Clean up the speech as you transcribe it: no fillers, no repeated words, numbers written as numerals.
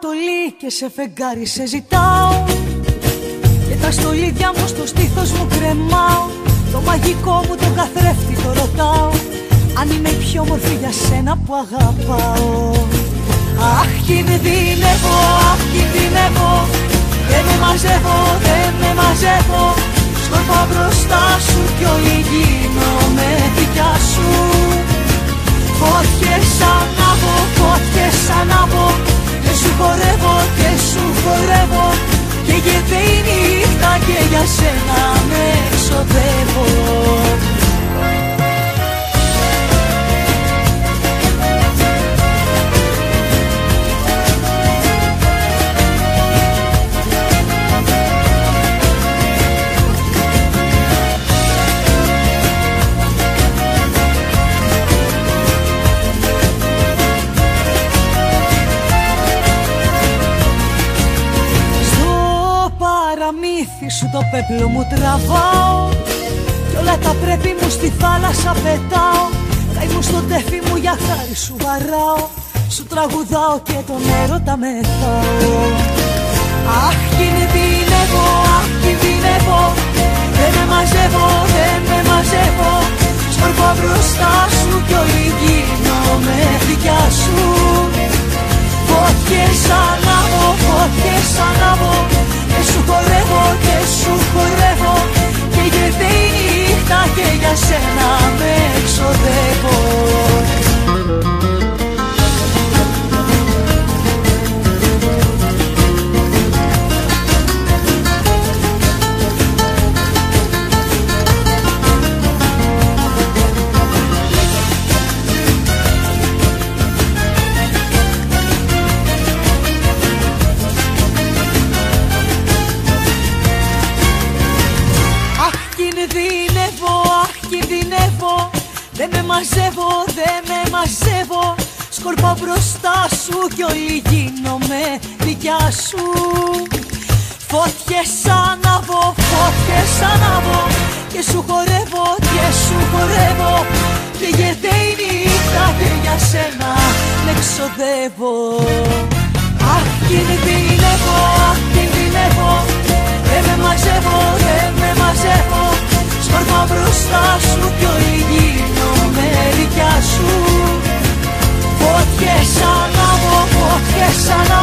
Ανατολή και σε φεγγάρι σε ζητάω, και τα στολίδια μου στο στήθος μου κρεμάω. Το μαγικό μου τον καθρέφτη το ρωτάω, αν είμαι η πιο όμορφη για σένα που αγαπάω. Αχ, κινδυνεύω, αχ, κινδυνεύω, δεν με μαζεύω, δεν με μαζεύω. Σκορπάω μπροστά σου κι όλη γίνομαι δικιά σου. Φώτιες ανάβω, φώτιες ανάβω, και σου χορεύω, και σου χορεύω. Και γεύει η νύχτα και για σένα με εξοδεύω. Παραμύθι σου το πέπλο μου τραβάω, κι όλα τα πρέπει μου στη θάλασσα πετάω. Καημού στο τέφι μου για χάρη σου βαράω, σου τραγουδάω και τον έρωτα μεθάω. Αχ, κινδυνεύω, αχ, κινδυνεύω, δεν με μαζεύω, δεν με μαζεύω. Σκορπάω μπροστά σου κι όλη γίνομαι δικιά σου. Φώτιες ανάβω, φώτιες ανάβω, και σου χορεύω, και σου χορεύω. Και γεύει η νύχτα και για σένα με εξοδεύω. Κινδυνεύω, αχ, κινδυνεύω, δεν με μαζεύω, δεν με μαζεύω. Σκορπάω μπροστά σου κι όλη γίνομαι δικιά σου. Φώτιες ανάβω, φώτιες ανάβω, και σου χορεύω, και σου χορεύω. Και γεύει η νύχτα και για σένα με εξοδεύω. Αχ, κινδυνεύω, αχ, κινδυνεύω, δεν με μαζεύω, δεν με μαζεύω. Σκορπάω μπροστά σου κι όλη γίνομαι δικιά σου. Φώτιες ανάβω, φώτιες ανάβω,